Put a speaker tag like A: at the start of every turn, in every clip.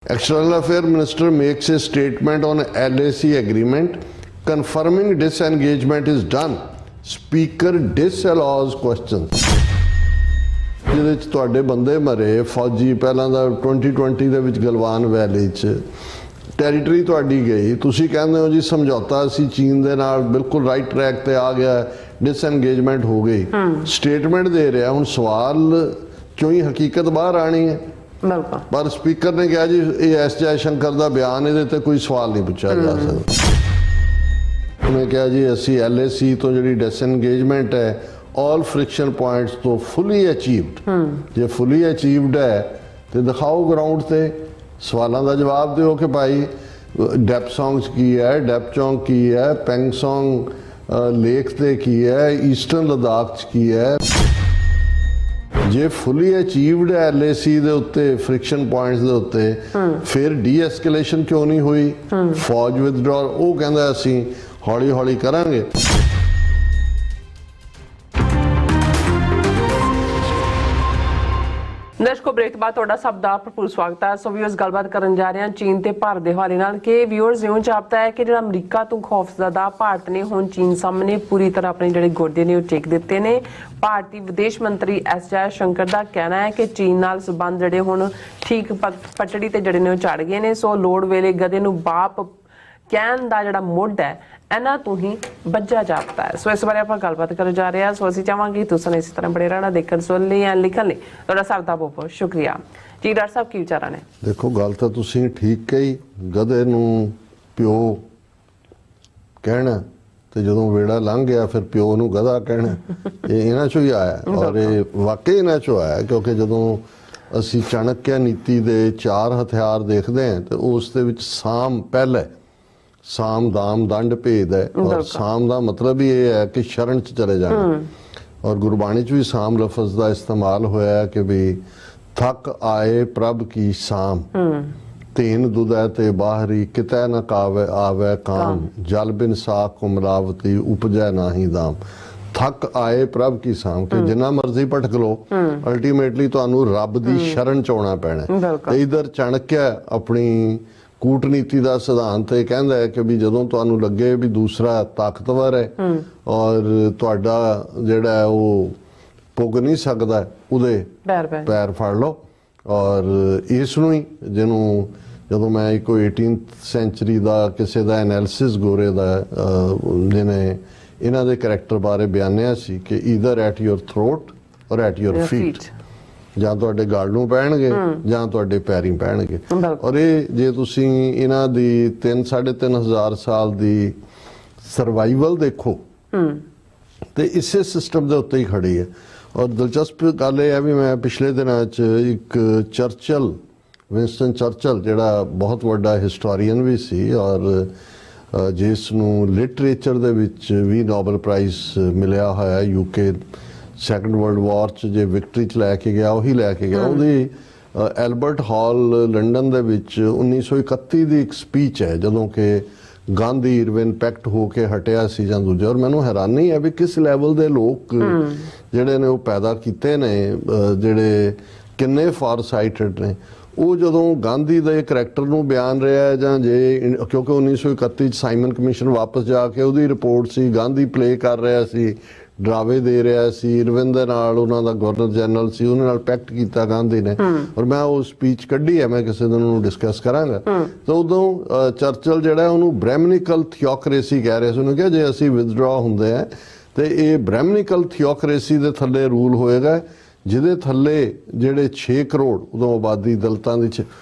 A: External Affairs Minister makes a statement on LAC agreement confirming disengagement is done. Speaker disallows questions. ਜਿਹਦੇ 'ਚ ਤੁਹਾਡੇ ਬੰਦੇ ਮਰੇ ਫੌਜੀ ਪਹਿਲਾਂ ਦਾ 2020 ਦੇ ਵਿੱਚ ਗਲਵਾਨ ਵੈਲੀ 'ਚ ਟੈਰੀਟਰੀ ਤੁਹਾਡੀ ਗਈ, ਤੁਸੀਂ ਕਹਿੰਦੇ ਹੋ ਜੀ ਸਮਝੌਤਾ ਅਸੀਂ ਚੀਨ ਦੇ ਨਾਲ ਬਿਲਕੁਲ ਰਾਈਟ ਟਰੈਕ ਤੇ ਆ ਗਿਆ, ਡਿਸਐਂਗੇਜਮੈਂਟ ਹੋ ਗਈ, ਸਟੇਟਮੈਂਟ ਦੇ ਰਿਹਾ। ਹੁਣ ਸਵਾਲ ਚੋਂ ਹੀ ਹਕੀਕਤ ਬਾਹਰ ਆਣੀ ਹੈ। ਪਰ ਸਪੀਕਰ ਨੇ ਕਿਹਾ ਜੀ ਇਹ ਐਸ ਜੈ ਸ਼ੰਕਰ ਦਾ ਬਿਆਨ, ਇਹਦੇ ਤੇ ਕੋਈ ਸਵਾਲ ਨਹੀਂ ਪੁੱਛਿਆ ਜਾ ਸਕਦਾ। ਉਹਨੇ ਕਿਹਾ ਜੀ ਅਸੀਂ LAC ਤੋਂ ਜਿਹੜੀ ਡਿਸਐਂਗੇਜਮੈਂਟ ਹੈ all friction points ਤੋਂ fully achieved, ਜੇ fully achieved ਹੈ ਤੇ ਦਿਖਾਓ ਗਰਾਊਂਡ ਤੇ, ਸਵਾਲਾਂ ਦਾ ਜਵਾਬ ਦਿਓ ਕਿ ਭਾਈ ਡੈਪਸੋਂਗਸ ਕੀ ਹੈ, ਡੈਪਚੌਂਗ ਕੀ ਹੈ, ਪੈਂਗਸੋਂਗ ਲੇਕ ਤੇ ਕੀ ਹੈ, ਈਸਟਰਨ ਲਦਾਖ 'ਚ ਕੀ ਹੈ। ਜੇ ਫੁੱਲੀ ਅਚੀਵਡ ਹੈ LAC ਦੇ ਉੱਤੇ ਫ੍ਰਿਕਸ਼ਨ ਪੁਆਇੰਟਸ ਦੇ ਉੱਤੇ, ਫਿਰ ਡੀ-ਐਸਕੇਲੇਸ਼ਨ ਕਿਉਂ ਨਹੀਂ ਹੋਈ? ਫੌਜ ਵਿਦਡਰਾਅਲ ਉਹ ਕਹਿੰਦਾ ਅਸੀਂ ਹੌਲੀ ਹੌਲੀ ਕਰਾਂਗੇ।
B: ਦਰਸ਼ਕੋ, ਬ੍ਰੇਕ ਤੋਂ ਬਾਅਦ ਤੁਹਾਡਾ ਸਭ ਦਾ ਭਰਪੂਰ ਸਵਾਗਤ ਹੈ। ਸੋ ਵੀਅਰਸ, ਗੱਲਬਾਤ ਕਰਨ ਜਾ ਰਹੇ ਹਾਂ ਚੀਨ ਤੇ ਭਾਰਤ ਦੇ ਹਵਾਲੇ ਨਾਲ ਕਿ ਵੀਅਰਸ ਇਉਂ ਜਾਪਦਾ ਹੈ ਕਿ ਜਿਹੜਾ ਅਮਰੀਕਾ ਤੋਂ ਖੌਫਜ਼ਦਾ ਭਾਰਤ ਨੇ ਹੁਣ ਚੀਨ ਸਾਹਮਣੇ ਪੂਰੀ ਤਰ੍ਹਾਂ ਆਪਣੇ ਜਿਹੜੇ ਗੋਡੇ ਨੇ ਉਹ ਟੇਕ ਦਿੱਤੇ ਨੇ। ਭਾਰਤੀ ਵਿਦੇਸ਼ ਮੰਤਰੀ ਐਸ ਜੈ ਸ਼ੰਕਰ ਦਾ ਕਹਿਣਾ ਹੈ ਕਿ ਚੀਨ ਨਾਲ ਸਬੰਧ ਜਿਹੜੇ ਹੁਣ ਠੀਕ ਪਟੜੀ ਤੇ ਜਿਹੜੇ ਨੇ ਉਹ ਚੜ ਗਏ ਨੇ। ਸੋ ਲੋੜ ਵੇਲੇ ਗਧੇ ਨੂੰ ਬਾਪ ਕਹਿਣ ਦਾ ਜਿਹੜਾ ਮੁੱਢ ਹੈ ਇਹਨਾਂ ਤੋਂ ਹੀ ਬੱਝਾ ਜਾਪਦਾ ਹੈ। ਸੋ ਇਸ ਬਾਰੇ ਆਪਾਂ ਗੱਲਬਾਤ ਕਰਨ ਜਾ ਰਹੇ ਹਾਂ। ਸੋ ਅਸੀਂ ਚਾਹਾਂਗੇ ਤੁਸੀਂ ਇਸੇ ਤਰ੍ਹਾਂ ਬੜੇ ਰਹਿਣਾ, ਦੇਖਣ ਸੁਣ ਲਈ ਜਾਂ ਲਿਖਣ ਲਈ ਤੁਹਾਡਾ ਸਭ ਦਾ ਬਹੁਤ ਬਹੁਤ ਸ਼ੁਕਰੀਆ ਜੀ। ਡਾਕਟਰ ਸਾਹਿਬ, ਕੀ ਵਿਚਾਰਾਂ ਨੇ? ਦੇਖੋ,
A: ਗੱਲ ਤਾਂ ਤੁਸੀਂ ਠੀਕ ਕਹੀ, ਗਧੇ ਨੂੰ ਪਿਓ ਕਹਿਣਾ ਤੇ ਜਦੋਂ ਵੇੜਾ ਲੰਘ ਗਿਆ ਫਿਰ ਪਿਓ ਨੂੰ ਗਧਾ ਕਹਿਣਾ, ਇਹ ਇਹਨਾਂ ਚੋਂ ਹੀ ਆਇਆ। ਔਰ ਇਹ ਵਾਕਈ ਇਹਨਾਂ ਚੋਂ ਆਇਆ, ਕਿਉਂਕਿ ਜਦੋਂ ਅਸੀਂ ਚਾਣਕਿਆ ਨੀਤੀ ਦੇ 4 ਹਥਿਆਰ ਦੇਖਦੇ ਹਾਂ ਤੇ ਉਸ ਦੇ ਵਿੱਚ ਸਾਮ ਪਹਿਲਾ, ਸਾਮ ਦਾਮ ਦੰਡ ਭੇਦ ਹੈ। ਔਰ ਸਾਮ ਦਾ ਮਤਲਬ ਹੀ ਇਹ ਹੈ ਕਿ ਸ਼ਰਨ 'ਚ ਚਲੇ ਜਾਣਾ। ਔਰ ਗੁਰਬਾਣੀ 'ਚ ਵੀ ਸਾਮ ਲਫ਼ਜ਼ ਦਾ ਇਸਤੇਮਾਲ ਹੋਇਆ ਕਿ ਵੀ ਥੱਕ ਆਏ ਪ੍ਰਭ ਕੀ ਸਾਮ, ਤੀਨ ਦੁਦੈ ਤੇ ਬਾਹਰੀ ਕਿਤੈ ਨ ਕਾਵੇ ਆਵੇ ਕਾਮ, ਜਲ ਬਿਨ ਸਾਖ ਕੁਮਲਾਵਤੀ ਉਪਜੈ ਨਾਹੀ ਦਾਮ। ਥੱਕ ਆਏ ਪ੍ਰਭ ਕੀ ਸਾਮ, ਕਿ ਜਿੰਨਾ ਮਰਜ਼ੀ ਭਟਕ ਲੋ ਅਲਟੀਮੇਟਲੀ ਤੁਹਾਨੂੰ ਰੱਬ ਦੀ ਸ਼ਰਨ 'ਚ ਆਉਣਾ ਪੈਣਾ। ਤੇ ਇਧਰ ਚਾਣਕਿਆ ਆਪਣੀ ਕੂਟਨੀਤੀ ਦਾ ਸਿਧਾਂਤ ਇਹ ਕਹਿੰਦਾ ਹੈ ਕਿ ਵੀ ਜਦੋਂ ਤੁਹਾਨੂੰ ਲੱਗੇ ਵੀ ਦੂਸਰਾ ਤਾਕਤਵਰ ਹੈ ਔਰ ਤੁਹਾਡਾ ਜਿਹੜਾ ਉਹ ਪੁੱਗ ਨਹੀਂ ਸਕਦਾ, ਉਹਦੇ ਪੈਰ ਫੜ ਲਓ। ਔਰ ਇਸ ਨੂੰ ਹੀ ਜਿਹਨੂੰ ਜਦੋਂ ਮੈਂ ਇੱਕ 18th ਸੈਂਚਰੀ ਦਾ ਕਿਸੇ ਦਾ ਐਨਾਲਿਸਿਸ ਗੋਰੇ ਦਾ ਜਿਹਨੇ ਇਹਨਾਂ ਦੇ ਕਰੈਕਟਰ ਬਾਰੇ ਬਿਆਨਿਆ ਸੀ ਕਿ ਈਦਰ ਐਟ ਯੋਰ ਥਰੋਟ ਔਰ ਐਟ ਯੋਰ ਫੀਟ, ਜਾਂ ਤੁਹਾਡੇ ਗਲ ਨੂੰ ਪੈਣਗੇ ਜਾਂ ਤੁਹਾਡੇ ਪੈਰੀਂ ਪੈਣਗੇ। ਔਰ ਇਹ ਜੇ ਤੁਸੀਂ ਇਹਨਾਂ ਦੀ 3,500 ਸਾਲ ਦੀ ਸਰਵਾਈਵਲ ਦੇਖੋ ਤੇ ਇਸੇ ਸਿਸਟਮ ਦੇ ਉੱਤੇ ਹੀ ਖੜੀ ਹੈ। ਔਰ ਦਿਲਚਸਪ ਗੱਲ ਇਹ ਹੈ ਵੀ ਮੈਂ ਪਿਛਲੇ ਦਿਨਾਂ 'ਚ ਇੱਕ ਚਰਚਲ, ਵਿੰਸਟਨ ਚਰਚਲ, ਜਿਹੜਾ ਬਹੁਤ ਵੱਡਾ ਹਿਸਟੋਰੀਅਨ ਵੀ ਸੀ ਔਰ ਜਿਸ ਨੂੰ ਲਿਟਰੇਚਰ ਦੇ ਵਿੱਚ ਵੀ ਨੋਬਲ ਪ੍ਰਾਈਜ਼ ਮਿਲਿਆ ਹੋਇਆ, UK ਸੈਕੰਡ ਵਰਲਡ ਵਾਰ 'ਚ ਜੇ ਵਿਕਟਰੀ 'ਚ ਲੈ ਕੇ ਗਿਆ ਉਹੀ ਲੈ ਕੇ ਗਿਆ। ਉਹਦੀ ਐਲਬਰਟ ਹਾਲ ਲੰਡਨ ਦੇ ਵਿੱਚ 1931 ਦੀ ਇੱਕ ਸਪੀਚ ਹੈ ਜਦੋਂ ਕਿ ਗਾਂਧੀ ਇਰਵਿਨ ਪੈਕਟ ਹੋ ਕੇ ਹਟਿਆ ਸੀ ਜਾਂ ਦੂਜਾ। ਔਰ ਮੈਨੂੰ ਹੈਰਾਨੀ ਹੈ ਵੀ ਕਿਸ ਲੈਵਲ ਦੇ ਲੋਕ ਜਿਹੜੇ ਨੇ ਉਹ ਪੈਦਾ ਕੀਤੇ ਨੇ, ਜਿਹੜੇ ਕਿੰਨੇ ਫਾਰ ਸਾਈਟਡ ਨੇ। ਉਹ ਜਦੋਂ ਗਾਂਧੀ ਦੇ ਕਰੈਕਟਰ ਨੂੰ ਬਿਆਨ ਰਿਹਾ ਜਾਂ ਜੇ ਕਿਉਂਕਿ 1931 'ਚ ਸਾਈਮਨ ਕਮਿਸ਼ਨ ਵਾਪਸ ਜਾ ਕੇ ਉਹਦੀ ਰਿਪੋਰਟ ਸੀ, ਗਾਂਧੀ ਪਲੇ ਕਰ ਰਿਹਾ ਸੀ, ਡਰਾਵੇ ਦੇ ਰਿਹਾ ਸੀ, ਇਰਵਿਨ ਦੇ ਨਾਲ ਉਹਨਾਂ ਦਾ ਗਵਰਨਰ ਜਨਰਲ ਸੀ, ਉਹਦੇ ਨਾਲ ਪੈਕਟ ਕੀਤਾ ਗਾਂਧੀ ਨੇ। ਔਰ ਮੈਂ ਉਹ ਸਪੀਚ ਕੱਢੀ ਹੈ, ਮੈਂ ਕਿਸੇ ਦਿਨ ਉਹਨੂੰ ਡਿਸਕਸ ਕਰਾਂਗਾ। ਤਾਂ ਉਦੋਂ ਚਰਚਲ ਜਿਹੜਾ ਉਹਨੂੰ ਬ੍ਰਹਿਮਨਿਕਲ ਥਿਓਕਰੇਸੀ ਕਹਿ ਰਿਹਾ ਸੀ। ਉਹਨੇ ਕਿਹਾ ਜੇ ਅਸੀਂ ਵਿਦਡਰਾ ਹੁੰਦੇ ਆ ਤੇ ਇਹ ਬ੍ਰਹਿਮਨਿਕਲ ਥਿਓਕਰੇਸੀ ਦੇ ਥੱਲੇ ਰੂਲ ਹੋਏਗਾ, ਜਿਹਦੇ ਥੱਲੇ ਜਿਹੜੇ 6 ਕਰੋੜ ਉਦੋਂ ਆਬਾਦੀ ਦਲਿਤਾਂ ਦੀ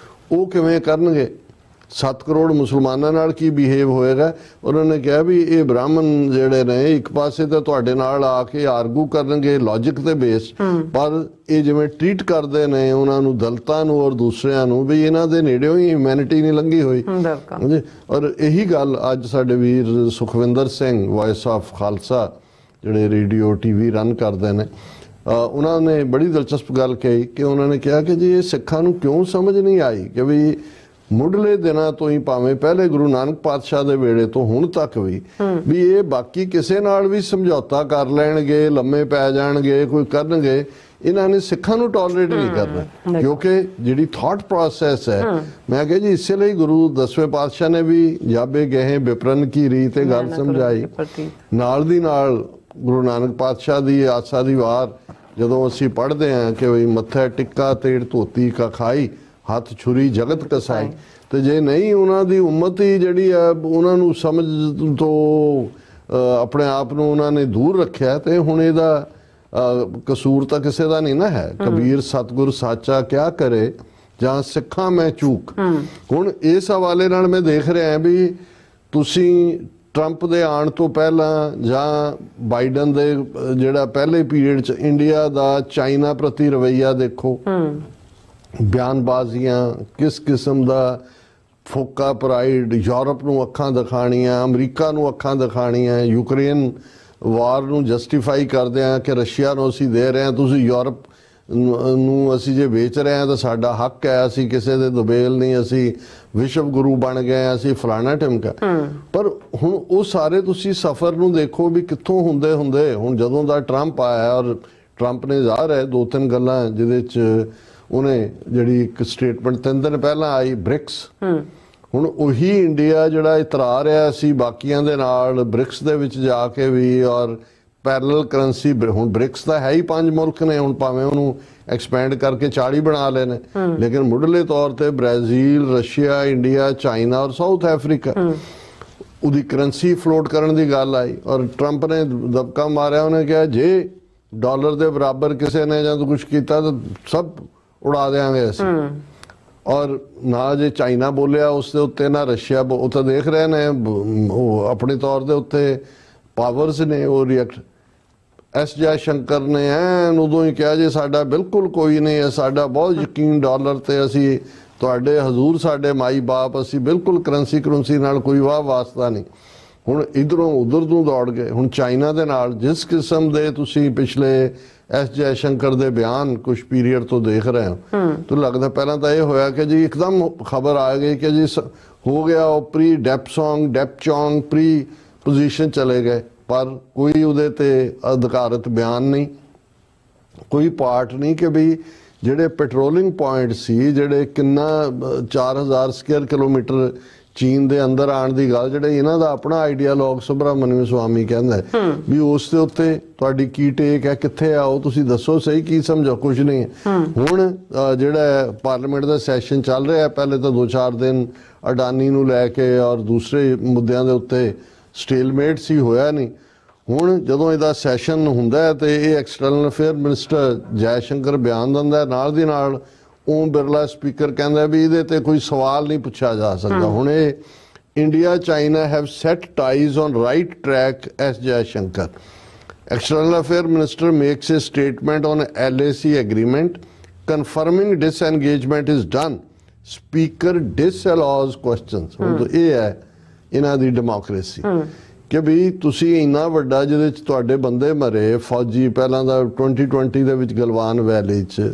A: ਉਹ ਕਿਵੇਂ ਕਰਨਗੇ, 7 ਕਰੋੜ ਮੁਸਲਮਾਨਾਂ ਨਾਲ ਕੀ ਬਿਹੇਵ ਹੋਏਗਾ। ਉਹਨਾਂ ਨੇ ਕਿਹਾ ਵੀ ਇਹ ਬ੍ਰਾਹਮਣ ਜਿਹੜੇ ਨੇ ਇੱਕ ਪਾਸੇ ਤਾਂ ਤੁਹਾਡੇ ਨਾਲ ਆ ਕੇ ਆਰਗੂ ਕਰਨਗੇ ਲੌਜਿਕ ਤੇ ਬੇਸ, ਪਰ ਇਹ ਜਿਵੇਂ ਟ੍ਰੀਟ ਕਰਦੇ ਨੇ ਉਹਨਾਂ ਨੂੰ, ਦਲਿਤਾਂ ਨੂੰ ਔਰ ਦੂਸਰਿਆਂ ਨੂੰ, ਵੀ ਇਹਨਾਂ ਦੇ ਨੇੜਿਓਂ ਹੀ ਹਿਊਮੈਨਿਟੀ ਨਹੀਂ ਲੰਘੀ ਹੋਈ। ਔਰ ਇਹੀ ਗੱਲ ਅੱਜ ਸਾਡੇ ਵੀਰ ਸੁਖਵਿੰਦਰ ਸਿੰਘ ਵੌਇਸ ਆਫ ਖਾਲਸਾ ਜਿਹੜੇ ਰੇਡੀਓ TV ਰਨ ਕਰਦੇ ਨੇ, ਉਹਨਾਂ ਨੇ ਬੜੀ ਦਿਲਚਸਪ ਗੱਲ ਕਹੀ ਕਿ ਉਹਨਾਂ ਨੇ ਕਿਹਾ ਕਿ ਜੀ ਇਹ ਸਿੱਖਾਂ ਨੂੰ ਕਿਉਂ ਸਮਝ ਨਹੀਂ ਆਈ ਕਿ ਵੀ ਮੁੱਢਲੇ ਦਿਨਾਂ ਤੋਂ ਹੀ, ਭਾਵੇਂ ਪਹਿਲੇ ਗੁਰੂ ਨਾਨਕ ਪਾਤਸ਼ਾਹ ਦੇ ਵੇਲੇ ਤੋਂ ਹੁਣ ਤੱਕ ਵੀ ਇਹ ਬਾਕੀ ਕਿਸੇ ਨਾਲ ਵੀ ਸਮਝੌਤਾ ਕਰ ਲੈਣਗੇ, ਲੰਮੇ ਪੈ ਜਾਣਗੇ, ਕੋਈ ਕਰਨਗੇ, ਇਹਨਾਂ ਨੇ ਸਿੱਖਾਂ ਨੂੰ ਟੋਲਰੇਟ ਨਹੀਂ ਕਰਨਾ, ਕਿਉਂਕਿ ਜਿਹੜੀ ਥਾਟ ਪ੍ਰੋਸੈਸ ਹੈ, ਮੈਂ ਕਿਹਾ ਜੀ ਇਸੇ ਲਈ ਗੁਰੂ 10ਵੇਂ ਪਾਤਸ਼ਾਹ ਨੇ ਵੀ ਜਾਬੇ ਗਏ ਵਿਪਰਨ ਕੀ ਰੀਤ ਤੇ ਗੱਲ ਸਮਝਾਈ। ਨਾਲ ਦੀ ਨਾਲ ਗੁਰੂ ਨਾਨਕ ਪਾਤਸ਼ਾਹ ਦੀ ਆਸਾ ਦੀ ਵਾਰ ਜਦੋਂ ਅਸੀਂ ਪੜ੍ਹਦੇ ਹਾਂ ਕਿ ਵੀ ਮੱਥੇ ਟਿੱਕਾ ਤੇੜ ਧੋਤੀ ਕਾ ਖਾਈ, ਹੱਥ ਛੁਰੀ ਜਗਤ ਕਸਾਈ, ਤੇ ਜੇ ਨਹੀਂ ਉਹਨਾਂ ਦੀ ਉਮਤ ਹੀ ਜਿਹੜੀ ਹੈ ਉਹਨਾਂ ਨੂੰ ਸਮਝ ਤੋਂ ਆਪਣੇ ਆਪ ਨੂੰ ਉਹਨਾਂ ਨੇ ਦੂਰ ਰੱਖਿਆ, ਤੇ ਹੁਣ ਇਹਦਾ ਕਸੂਰ ਤਾਂ ਕਿਸੇ ਦਾ ਨਹੀਂ ਨਾ ਹੈ। ਕਬੀਰ ਸਤਿਗੁਰ ਸਾਚਾ ਕਿਆ ਕਰੇ ਜਾਂ ਸਿੱਖਾਂ ਮੈਂ ਚੂਕ। ਹੁਣ ਇਸ ਹਵਾਲੇ ਨਾਲ ਮੈਂ ਦੇਖ ਰਿਹਾ ਵੀ ਤੁਸੀਂ ਟਰੰਪ ਦੇ ਆਉਣ ਤੋਂ ਪਹਿਲਾਂ ਜਾਂ ਬਾਈਡਨ ਦੇ ਜਿਹੜਾ ਪਹਿਲੇ ਪੀਰੀਅਡ 'ਚ ਇੰਡੀਆ ਦਾ ਚਾਈਨਾ ਪ੍ਰਤੀ ਰਵੱਈਆ ਦੇਖੋ, ਬਿਆਨਬਾਜ਼ੀਆਂ ਕਿਸ ਕਿਸਮ ਦਾ, ਫੋਕਾ ਪ੍ਰਾਈਡ, ਯੂਰਪ ਨੂੰ ਅੱਖਾਂ ਦਿਖਾਣੀਆਂ, ਅਮਰੀਕਾ ਨੂੰ ਅੱਖਾਂ ਦਿਖਾਣੀਆਂ, ਯੂਕਰੇਨ ਵਾਰ ਨੂੰ ਜਸਟੀਫਾਈ ਕਰਦੇ ਆ ਕਿ ਰਸ਼ੀਆ ਨੂੰ ਅਸੀਂ ਦੇ ਰਹੇ ਹਾਂ, ਤੁਸੀਂ ਯੂਰਪ ਨੂੰ ਅਸੀਂ ਜੇ ਵੇਚ ਰਹੇ ਹਾਂ ਤਾਂ ਸਾਡਾ ਹੱਕ ਹੈ, ਅਸੀਂ ਕਿਸੇ ਦੇ ਦੁਬੇਲ ਨਹੀਂ, ਅਸੀਂ ਵਿਸ਼ਵ ਗੁਰੂ ਬਣ ਗਏ, ਅਸੀਂ ਫਲਾਣਾ ਢਿਮਕਾ। ਪਰ ਹੁਣ ਉਹ ਸਾਰੇ ਤੁਸੀਂ ਸਫ਼ਰ ਨੂੰ ਦੇਖੋ ਵੀ ਕਿੱਥੋਂ ਹੁੰਦੇ ਹੁਣ ਜਦੋਂ ਦਾ ਟਰੰਪ ਆਇਆ, ਔਰ ਟਰੰਪ ਨੇ ਜ਼ਾਹਰ ਹੈ 2-3 ਗੱਲਾਂ ਜਿਹਦੇ 'ਚ ਉਹਨੇ ਜਿਹੜੀ ਇੱਕ ਸਟੇਟਮੈਂਟ 3 ਦਿਨ ਪਹਿਲਾਂ ਆਈ, ਬ੍ਰਿਕਸ, ਹੁਣ ਉਹੀ ਇੰਡੀਆ ਜਿਹੜਾ ਇਤਰਾ ਰਿਹਾ ਸੀ ਬਾਕੀਆਂ ਦੇ ਨਾਲ ਬ੍ਰਿਕਸ ਦੇ ਵਿੱਚ ਜਾ ਕੇ ਵੀ, ਔਰ ਪੈਰਲਲ ਕਰੰਸੀ, ਹੁਣ ਬ੍ਰਿਕਸ ਤਾਂ ਹੈ ਹੀ 5 ਮੁਲਕ ਨੇ, ਹੁਣ ਭਾਵੇਂ ਉਹਨੂੰ ਐਕਸਪੈਂਡ ਕਰਕੇ 40 ਬਣਾ ਲਏ ਨੇ, ਲੇਕਿਨ ਮੁੱਢਲੇ ਤੌਰ ਤੇ ਬ੍ਰਾਜ਼ੀਲ, ਰਸ਼ੀਆ, ਇੰਡੀਆ, ਚਾਈਨਾ ਔਰ ਸਾਊਥ ਅਫਰੀਕਾ, ਉਹਦੀ ਕਰੰਸੀ ਫਲੋਟ ਕਰਨ ਦੀ ਗੱਲ ਆਈ, ਔਰ ਟਰੰਪ ਨੇ ਦਬਕਾ ਮਾਰਿਆ, ਉਹਨੇ ਕਿਹਾ ਜੇ ਡਾਲਰ ਦੇ ਬਰਾਬਰ ਕਿਸੇ ਨੇ ਜਾਂ ਕੁਝ ਕੀਤਾ ਤਾਂ ਸਭ ਉਡਾ ਦੇਾਂਗੇ ਅਸੀਂ। ਔਰ ਨਾ ਜੇ ਚਾਈਨਾ ਬੋਲਿਆ ਉਸ ਦੇ ਉੱਤੇ, ਨਾ ਰਸ਼ੀਆ, ਉਹ ਤਾਂ ਦੇਖ ਰਹੇ ਨੇ ਉਹ ਆਪਣੇ ਤੌਰ ਦੇ ਉੱਤੇ ਪਾਵਰਸ ਨੇ ਉਹ ਰਿਐਕਟ। ਐਸ ਜੈ ਸ਼ੰਕਰ ਨੇ ਐਨ ਉਦੋਂ ਹੀ ਕਿਹਾ ਜੀ ਸਾਡਾ ਬਿਲਕੁਲ ਕੋਈ ਨਹੀਂ ਹੈ, ਸਾਡਾ ਬਹੁਤ ਯਕੀਨ ਡਾਲਰ ਤੇ, ਅਸੀਂ ਤੁਹਾਡੇ ਹਜ਼ੂਰ ਸਾਡੇ ਮਾਈ ਬਾਪ, ਅਸੀਂ ਬਿਲਕੁਲ ਕਰੰਸੀ ਨਾਲ ਕੋਈ ਵਾਹ ਵਾਸਤਾ ਨਹੀਂ। ਹੁਣ ਇਧਰੋਂ ਉਧਰ ਨੂੰ ਦੌੜ ਗਏ। ਹੁਣ ਚਾਈਨਾ ਦੇ ਨਾਲ ਜਿਸ ਕਿਸਮ ਦੇ ਤੁਸੀਂ ਪਿਛਲੇ ਐਸ ਜੈ ਸ਼ੰਕਰ ਦੇ ਬਿਆਨ ਕੁਝ ਪੀਰੀਅਡ ਤੋਂ ਦੇਖ ਰਹੇ ਹੋ, ਤਾਂ ਲੱਗਦਾ ਪਹਿਲਾਂ ਤਾਂ ਇਹ ਹੋਇਆ ਕਿ ਜੀ ਇੱਕਦਮ ਖਬਰ ਆ ਗਈ ਕਿ ਜੀ ਹੋ ਗਿਆ ਉਹ ਪ੍ਰੀ ਡੈਪਚੋਂਗ ਪ੍ਰੀ ਪੋਜੀਸ਼ਨ ਚਲੇ ਗਏ, ਪਰ ਕੋਈ ਉਹਦੇ ਤੇ ਅਧਿਕਾਰਤ ਬਿਆਨ ਨਹੀਂ, ਕੋਈ ਪਾਰਟ ਨਹੀਂ ਕਿ ਵੀ ਜਿਹੜੇ ਪੈਟਰੋਲਿੰਗ ਪੁਆਇੰਟ ਸੀ, ਜਿਹੜੇ ਕਿੰਨਾ 4000 ਸਕੁਅਰ ਕਿਲੋਮੀਟਰ ਚੀਨ ਦੇ ਅੰਦਰ ਆਉਣ ਦੀ ਗੱਲ, ਜਿਹੜੇ ਇਹਨਾਂ ਦਾ ਆਪਣਾ ਆਈਡੀਆਲੋਗ ਸੁਬਰਾਮਨਿਅਮ ਸਵਾਮੀ ਕਹਿੰਦਾ ਵੀ ਉਸ ਦੇ ਉੱਤੇ ਤੁਹਾਡੀ ਕੀ ਟੇਕ ਹੈ, ਕਿੱਥੇ ਆਓ ਤੁਸੀਂ ਦੱਸੋ ਸਹੀ, ਕੀ ਸਮਝੋ, ਕੁਝ ਨਹੀਂ ਹੈ। ਹੁਣ ਜਿਹੜਾ ਪਾਰਲੀਮੈਂਟ ਦਾ ਸੈਸ਼ਨ ਚੱਲ ਰਿਹਾ, ਪਹਿਲੇ ਤਾਂ 2-4 ਦਿਨ ਅਡਾਨੀ ਨੂੰ ਲੈ ਕੇ ਔਰ ਦੂਸਰੇ ਮੁੱਦਿਆਂ ਦੇ ਉੱਤੇ ਸਟੇਲਮੇਟ ਸੀ, ਹੋਇਆ ਨਹੀਂ। ਹੁਣ ਜਦੋਂ ਇਹਦਾ ਸੈਸ਼ਨ ਹੁੰਦਾ ਹੈ ਤੇ ਇਹ external affair minister Jai Shankar ਬਿਆਨ ਦਿੰਦਾ, ਨਾਲ ਦੀ ਨਾਲ ਓਮ ਬਿਰਲਾ ਸਪੀਕਰ ਕਹਿੰਦਾ ਵੀ ਇਹਦੇ ਤੇ ਕੋਈ ਸਵਾਲ ਨਹੀਂ ਪੁੱਛਿਆ ਜਾ ਸਕਦਾ। ਹੁਣ ਇਹ India China have set ties on right track, S Jai Shankar. External Affairs Minister makes a statement on LAC agreement confirming disengagement is done. Speaker disallows questions. ਹੁਣ ਤਾਂ ਇਹ ਹੈ ਇਹਨਾਂ ਦੀ ਡੈਮੋਕ੍ਰੇਸੀ ਕਿ ਵੀ ਤੁਸੀਂ ਇੰਨਾ ਵੱਡਾ ਜਿਹਦੇ ਚ ਤੁਹਾਡੇ ਬੰਦੇ ਮਰੇ, ਫੌਜੀ, ਪਹਿਲਾਂ ਦਾ 2020 ਦੇ ਵਿੱਚ ਗਲਵਾਨ ਵੈਲੀ ਚ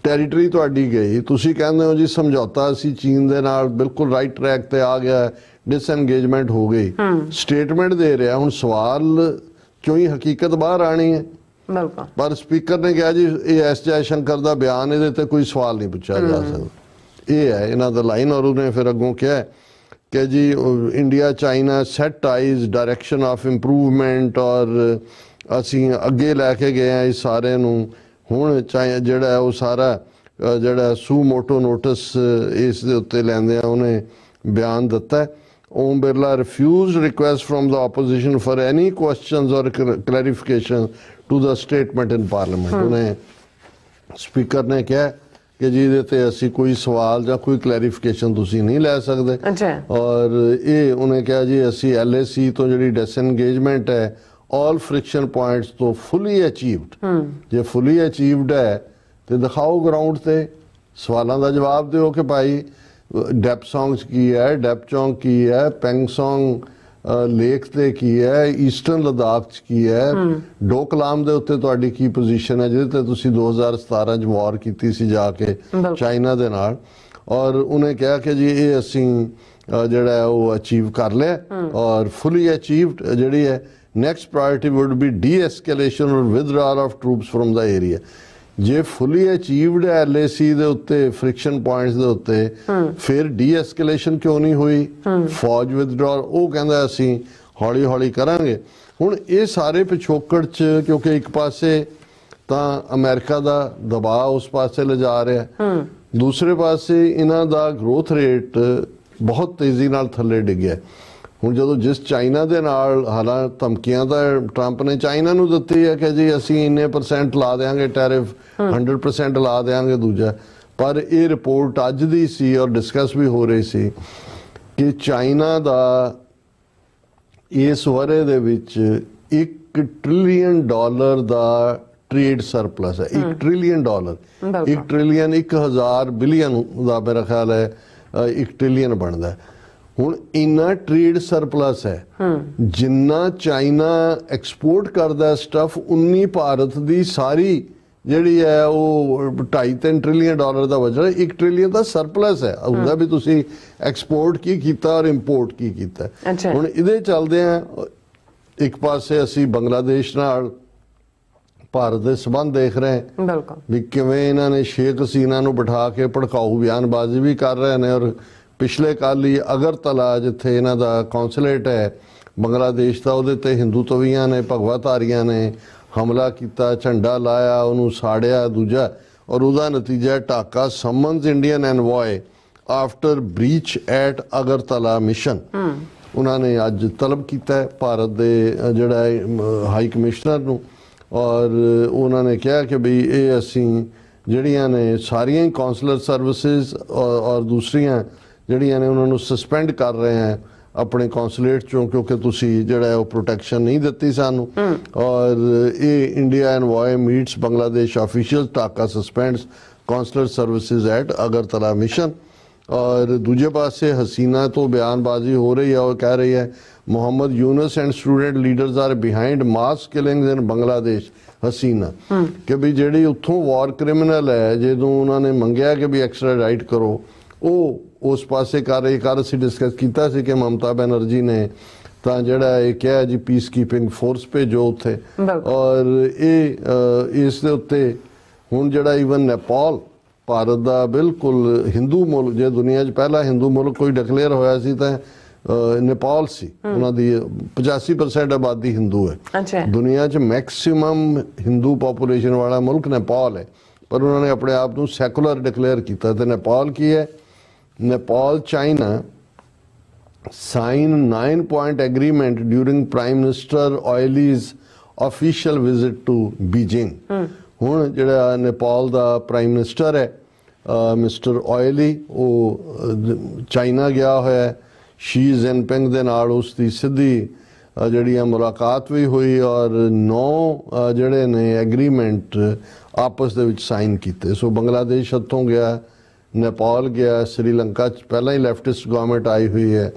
A: ਟੈਰੀਟਰੀ ਤੁਹਾਡੀ ਗਈ, ਤੁਸੀਂ ਕਹਿੰਦੇ ਹੋ ਜੀ ਸਮਝੌਤਾ ਅਸੀਂ ਚੀਨ ਦੇ ਨਾਲ ਬਿਲਕੁਲ ਰਾਈਟ ਟਰੈਕ ਤੇ ਆ ਗਿਆ, ਡਿਸਐਂਗੇਜਮੈਂਟ ਹੋ ਗਈ, ਸਟੇਟਮੈਂਟ ਦੇ ਰਿਹਾ। ਹੁਣ ਸਵਾਲ ਚੋਂ ਹੀ ਹਕੀਕਤ ਬਾਹਰ ਆਣੀ ਹੈ।
B: ਬਿਲਕੁਲ।
A: ਪਰ ਸਪੀਕਰ ਨੇ ਕਿਹਾ ਜੀ ਇਹ ਐਸ ਜੈ ਸ਼ੰਕਰ ਦਾ ਬਿਆਨ, ਇਹਦੇ ਤੇ ਕੋਈ ਸਵਾਲ ਨਹੀਂ ਪੁੱਛਿਆ ਜਾ ਸਕਦਾ। ਇਹ ਹੈ ਇਹਨਾਂ ਦਾ ਲਾਈਨ। ਔਰ ਉਹਨੇ ਫਿਰ ਅੱਗੋਂ ਕਿਹਾ ਕਿ ਜੀ India China set ties direction of improvement, ਔਰ ਅਸੀਂ ਅੱਗੇ ਲੈ ਕੇ ਗਏ ਆ ਇਸ ਸਾਰੇ ਨੂੰ। ਹੁਣ ਜਿਹੜਾ ਉਹ ਸਾਰਾ ਜਿਹੜਾ ਸੂ ਮੋਟੋ ਨੋਟਿਸ ਇਸ ਦੇ ਉੱਤੇ ਲੈਂਦੇ ਆ, ਉਹਨੇ ਬਿਆਨ ਦਿੱਤਾ। Om Birla refused requests from the opposition for any questions or clarification to the statement in parliament. ਉਹਨੇ ਸਪੀਕਰ ਨੇ ਕਿਹਾ ਕਿ ਜੀ ਇਹਦੇ ਤੇ ਅਸੀਂ ਕੋਈ ਸਵਾਲ ਜਾਂ ਕੋਈ ਕਲੈਰੀਫਿਕੇਸ਼ਨ ਤੁਸੀਂ ਨਹੀਂ ਲੈ ਸਕਦੇ। ਔਰ ਇਹ ਉਹਨੇ ਕਿਹਾ ਜੀ ਅਸੀਂ LAC ਤੋਂ ਜਿਹੜੀ ਡਿਸਐਂਗੇਜਮੈਂਟ ਹੈ all friction points ਤੋਂ fully achieved, ਜੇ fully achieved ਹੈ ਤੇ ਦਿਖਾਓ ਗਰਾਊਂਡ ਤੇ, ਸਵਾਲਾਂ ਦਾ ਜਵਾਬ ਦਿਓ ਕਿ ਭਾਈ ਡੈਪਸੋਂਗ ਕੀ ਹੈ, ਡੈਪਚੋਂਗ ਕੀ ਹੈ, ਪੈਂਗਸੋਂਗ ਲੇਕ ਤੇ ਕੀ ਹੈ, ਈਸਟਰਨ ਲਦਾਖ ਚ ਕੀ ਹੈ, ਡੋਕਲਾਮ ਦੇ ਉੱਤੇ ਤੁਹਾਡੀ ਕੀ ਪੋਜੀਸ਼ਨ ਹੈ ਜਿਹਦੇ ਤੇ ਤੁਸੀਂ 2017 ਚ ਵਾਰ ਕੀਤੀ ਸੀ ਜਾ ਕੇ ਚਾਈਨਾ ਦੇ ਨਾਲ। ਔਰ ਉਹਨੇ ਕਿਹਾ ਕਿ ਜੀ ਇਹ ਅਸੀਂ ਜਿਹੜਾ ਉਹ ਅਚੀਵ ਕਰ ਲਿਆ, ਔਰ ਫੁੱਲੀ ਅਚੀਵਡ ਜਿਹੜੀ ਹੈ next priority would be de-escalation ਔਰ withdrawal of troops from the area. ਜੇ ਫੁੱਲੀ ਅਚੀਵਡ ਹੈ LAC ਦੇ ਉੱਤੇ ਫ੍ਰਿਕਸ਼ਨ ਪੁਆਇੰਟਸ ਦੇ ਉੱਤੇ ਫਿਰ ਡੀ-ਐਸਕੇਲੇਸ਼ਨ ਕਿਉਂ ਨਹੀਂ ਹੋਈ, ਫੌਜ ਵਿਦਡਰਾਅਲ ਉਹ ਕਹਿੰਦਾ ਅਸੀਂ ਹੌਲੀ ਹੌਲੀ ਕਰਾਂਗੇ। ਹੁਣ ਇਹ ਸਾਰੇ ਪਿਛੋਕੜ 'ਚ ਕਿਉਂਕਿ ਇੱਕ ਪਾਸੇ ਤਾਂ ਅਮਰੀਕਾ ਦਾ ਦਬਾਅ ਉਸ ਪਾਸੇ ਲਿਜਾ ਰਿਹਾ, ਦੂਸਰੇ ਪਾਸੇ ਇਹਨਾਂ ਦਾ ਗਰੋਥ ਰੇਟ ਬਹੁਤ ਤੇਜ਼ੀ ਨਾਲ ਥੱਲੇ ਡਿੱਗਿਆ। ਹੁਣ ਜਦੋਂ ਜਿਸ ਚਾਈਨਾ ਦੇ ਨਾਲ ਹਾਲਾਂਕਿ ਧਮਕੀਆਂ ਤਾਂ ਟਰੰਪ ਨੇ ਚਾਈਨਾ ਨੂੰ ਦਿੱਤੀ ਹੈ ਕਿ ਜੀ ਅਸੀਂ ਇੰਨੇ % ਲਾ ਦੇਾਂਗੇ ਟੈਰਿਫ, 100% ਲਾ ਦੇਾਂਗੇ ਦੂਜਾ, ਪਰ ਇਹ ਰਿਪੋਰਟ ਅੱਜ ਦੀ ਸੀ ਔਰ ਡਿਸਕਸ ਵੀ ਹੋ ਰਹੀ ਸੀ ਕਿ ਚਾਈਨਾ ਦਾ ਇਸ ਵਰੇ ਦੇ ਵਿੱਚ $1 ਟ੍ਰਿਲੀਅਨ ਦਾ ਟ੍ਰੇਡ ਸਰਪਲਸ ਹੈ। $1 ਟ੍ਰਿਲੀਅਨ, 1 ਟ੍ਰਿਲੀਅਨ 1000 ਬਿਲੀਅਨ ਦਾ ਮੇਰਾ ਖਿਆਲ ਹੈ 1 ਟ੍ਰਿਲੀਅਨ ਬਣਦਾ। ਹੁਣ ਇੰਨਾ ਟ੍ਰੇਡ ਸਰਪਲਸ ਹੈ, ਜਿੰਨਾ ਚਾਈਨਾ ਐਕਸਪੋਰਟ ਕਰਦਾ ਸਟਫ ਉਨੀ ਭਾਰਤ ਦੀ ਸਾਰੀ ਜਿਹੜੀ ਹੈ ਉਹ $2.5-3 ਟ੍ਰਿਲੀਅਨ ਦਾ ਬਜਟ ਹੈ। $1 ਟ੍ਰਿਲੀਅਨ ਦਾ ਸਰਪਲਸ ਹੈ, ਹੁੰਦਾ ਵੀ ਤੁਸੀਂ ਐਕਸਪੋਰਟ ਕੀ ਕੀਤਾ ਔਰ ਇੰਪੋਰਟ ਕੀ ਕੀਤਾ। ਹੁਣ ਇਹਦੇ ਚੱਲਦੇ ਆ ਇੱਕ ਪਾਸੇ ਅਸੀਂ ਬੰਗਲਾਦੇਸ਼ ਨਾਲ ਭਾਰਤ ਦੇ ਸੰਬੰਧ ਦੇਖ ਰਹੇ ਹਾਂ ਵੀ ਕਿਵੇਂ ਇਹਨਾਂ ਨੇ ਸ਼ੇਖ ਹਸੀਨਾ ਨੂੰ ਬਿਠਾ ਕੇ ਭੜਕਾਊ ਬਿਆਨਬਾਜ਼ੀ ਵੀ ਕਰ ਰਹੇ ਨੇ, ਔਰ ਪਿਛਲੇ ਕੱਲ੍ਹ ਹੀ ਅਗਰਤਲਾ ਜਿੱਥੇ ਇਹਨਾਂ ਦਾ ਕੌਂਸੂਲੇਟ ਹੈ ਬੰਗਲਾਦੇਸ਼ ਦਾ, ਉਹਦੇ ਤੇ ਹਿੰਦੂਤਵੀਆਂ ਨੇ, ਭਗਵਾਧਾਰੀਆਂ ਨੇ ਹਮਲਾ ਕੀਤਾ, ਝੰਡਾ ਲਾਇਆ, ਉਹਨੂੰ ਸਾੜਿਆ ਦੂਜਾ, ਔਰ ਉਹਦਾ ਨਤੀਜਾ Dhaka summons Indian envoy after breach at Agartala mission. ਉਹਨਾਂ ਨੇ ਅੱਜ ਤਲਬ ਕੀਤਾ ਭਾਰਤ ਦੇ ਜਿਹੜਾ ਹਾਈ ਕਮਿਸ਼ਨਰ ਨੂੰ, ਔਰ ਉਹਨਾਂ ਨੇ ਕਿਹਾ ਕਿ ਵੀ ਇਹ ਅਸੀਂ ਜਿਹੜੀਆਂ ਨੇ ਸਾਰੀਆਂ ਹੀ ਕੌਂਸਲਰ ਸਰਵਿਸਿਜ਼ ਔਰ ਦੂਸਰੀਆਂ ਜਿਹੜੀਆਂ ਨੇ ਉਹਨਾਂ ਨੂੰ ਸਸਪੈਂਡ ਕਰ ਰਹੇ ਹਾਂ ਆਪਣੇ ਕੌਂਸੂਲੇਟ ਚੋਂ, ਕਿਉਂਕਿ ਤੁਸੀਂ ਜਿਹੜਾ ਉਹ ਪ੍ਰੋਟੈਕਸ਼ਨ ਨਹੀਂ ਦਿੱਤੀ ਸਾਨੂੰ। ਔਰ ਇਹ India envoy meets Bangladesh official, Dhaka suspends consular services at Agartala mission. ਔਰ ਦੂਜੇ ਪਾਸੇ ਹਸੀਨਾ ਤੋਂ ਬਿਆਨਬਾਜ਼ੀ ਹੋ ਰਹੀ ਹੈ, ਉਹ ਕਹਿ ਰਹੀ ਹੈ Muhammad Yunus and student leaders are behind mass killings in Bangladesh. Hasina ਕਿ ਵੀ ਜਿਹੜੀ ਉੱਥੋਂ ਵਾਰ ਕ੍ਰਿਮੀਨਲ ਹੈ, ਜਦੋਂ ਉਹਨਾਂ ਨੇ ਮੰਗਿਆ ਕਿ ਵੀ ਐਕਸਟ੍ਰਾਡਾਈਟ ਕਰੋ, ਉਹ ਉਸ ਪਾਸੇ ਕਰ ਰਹੀ। ਕੱਲ੍ਹ ਅਸੀਂ ਡਿਸਕਸ ਕੀਤਾ ਸੀ ਕਿ ਮਮਤਾ ਬੈਨਰਜੀ ਨੇ ਤਾਂ ਜਿਹੜਾ ਇਹ ਕਿਹਾ ਜੀ ਪੀਸ ਕੀਪਿੰਗ ਫੋਰਸ ਭੇਜੋ ਉੱਥੇ, ਔਰ ਇਹ ਇਸ ਦੇ ਉੱਤੇ ਹੁਣ ਜਿਹੜਾ ਈਵਨ ਨੇਪਾਲ ਭਾਰਤ ਦਾ ਬਿਲਕੁਲ ਹਿੰਦੂ ਮੁਲਕ, ਜੇ ਦੁਨੀਆ 'ਚ ਪਹਿਲਾ ਹਿੰਦੂ ਮੁਲਕ ਕੋਈ ਡਿਕਲੇਅਰ ਹੋਇਆ ਸੀ ਤਾਂ ਨੇਪਾਲ ਸੀ। ਉਹਨਾਂ ਦੀ 85% ਆਬਾਦੀ ਹਿੰਦੂ ਹੈ। ਦੁਨੀਆ 'ਚ ਮੈਕਸਿਮਮ ਹਿੰਦੂ ਪੋਪੂਲੇਸ਼ਨ ਵਾਲਾ ਮੁਲਕ ਨੇਪਾਲ ਹੈ, ਪਰ ਉਹਨਾਂ ਨੇ ਆਪਣੇ ਆਪ ਨੂੰ ਸੈਕੂਲਰ ਡਿਕਲੇਅਰ ਕੀਤਾ। ਤੇ ਨੇਪਾਲ ਕੀ ਹੈ, Nepal China sign 9-point agreement during prime minister Oli's official visit to Beijing. ਹੁਣ ਜਿਹੜਾ ਨੇਪਾਲ ਦਾ ਪ੍ਰਾਈਮ ਮਿਨਿਸਟਰ ਹੈ ਮਿਸਟਰ ਓਇਲੀ, ਉਹ ਚਾਈਨਾ ਗਿਆ ਹੋਇਆ, ਸ਼ੀ ਜਿਨਪਿੰਗ ਦੇ ਨਾਲ ਉਸ ਦੀ ਸਿੱਧੀ ਜਿਹੜੀ ਮੁਲਾਕਾਤ ਵੀ ਹੋਈ, ਔਰ 9 ਜਿਹੜੇ ਨੇ ਐਗਰੀਮੈਂਟ ਆਪਸ ਦੇ ਵਿੱਚ ਸਾਈਨ ਕੀਤੇ। ਸੋ ਬੰਗਲਾਦੇਸ਼ ਹੱਥੋਂ ਗਿਆ, ਨੇਪਾਲ ਗਿਆ, ਸ੍ਰੀਲੰਕਾ 'ਚ ਪਹਿਲਾਂ ਹੀ ਲੈਫਟਿਸਟ ਗਵਰਨਮੈਂਟ ਆਈ ਹੋਈ ਹੈ,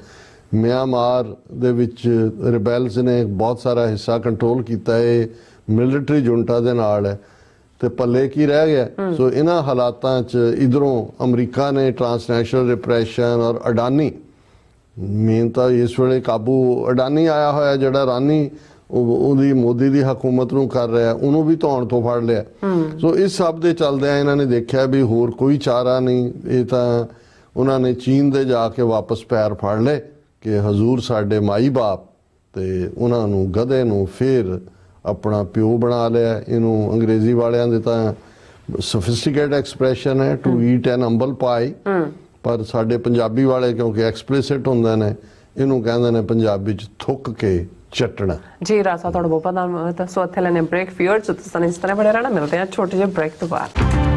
A: ਮਿਆਂਮਾਰ ਦੇ ਵਿੱਚ ਰਿਬੈਲਸ ਨੇ ਬਹੁਤ ਸਾਰਾ ਹਿੱਸਾ ਕੰਟਰੋਲ ਕੀਤਾ, ਇਹ ਮਿਲਟਰੀ ਜੁੰਟਾ ਦੇ ਨਾਲ ਹੈ, ਤੇ ਪੱਲੇ ਕੀ ਰਹਿ ਗਿਆ। ਸੋ ਇਹਨਾਂ ਹਾਲਾਤਾਂ 'ਚ ਇਧਰੋਂ ਅਮਰੀਕਾ ਨੇ ਟਰਾਂਸਨੈਸ਼ਨਲ ਰਿਪਰੈਸ਼ਨ, ਔਰ ਅਡਾਨੀ ਮੇਨ ਤਾਂ ਇਸ ਵੇਲੇ ਕਾਬੂ ਅਡਾਨੀ ਆਇਆ ਹੋਇਆ, ਜਿਹੜਾ ਰਾਨੀ ਉਹਦੀ ਮੋਦੀ ਦੀ ਹਕੂਮਤ ਨੂੰ ਕਰ ਰਿਹਾ, ਉਹਨੂੰ ਵੀ ਧੌਣ ਤੋਂ ਫੜ ਲਿਆ। ਸੋ ਇਸ ਸਭ ਦੇ ਚੱਲਦਿਆਂ ਇਹਨਾਂ ਨੇ ਦੇਖਿਆ ਵੀ ਹੋਰ ਕੋਈ ਚਾਰਾ ਨਹੀਂ, ਇਹ ਤਾਂ ਉਹਨਾਂ ਨੇ ਚੀਨ ਦੇ ਜਾ ਕੇ ਵਾਪਸ ਪੈਰ ਫੜ ਲਏ ਕਿ ਹਜ਼ੂਰ ਸਾਡੇ ਮਾਈ ਬਾਪ, ਤੇ ਉਹਨਾਂ ਨੂੰ ਗਧੇ ਨੂੰ ਫਿਰ ਆਪਣਾ ਪਿਓ ਬਣਾ ਲਿਆ। ਇਹਨੂੰ ਅੰਗਰੇਜ਼ੀ ਵਾਲਿਆਂ ਦੇ ਤਾਂ ਸੋਫਿਸਟੀਕੇਟਡ ਐਕਸਪ੍ਰੈਸ਼ਨ ਹੈ ਟੂ ਈਟ ਐਨ ਅੰਬਲ ਪਾਈ, ਪਰ ਸਾਡੇ ਪੰਜਾਬੀ ਵਾਲੇ ਕਿਉਂਕਿ ਐਕਸਪਲਿਸਿਟ ਹੁੰਦੇ ਨੇ, ਇਹਨੂੰ ਕਹਿੰਦੇ ਨੇ ਪੰਜਾਬੀ 'ਚ ਥੁੱਕ ਕੇ ਚੱਟਣਾ।
B: ਜੀ ਰਾਸਾ ਤੁਹਾਡਾ ਬਹੁਤ ਧੰਨਵਾਦ। ਸੋ ਇੱਥੇ ਲੈਣੇ ਬ੍ਰੇਕ ਫਿਊਰ, ਸੋ ਤੁਸੀਂ ਇਸ ਤਰ੍ਹਾਂ ਬਣੇ ਰਹਿਣਾ। ਮਿਲਦੇ ਹਾਂ ਛੋਟੇ ਜਿਹੇ ਬ੍ਰੇਕ ਤੋਂ ਬਾਅਦ।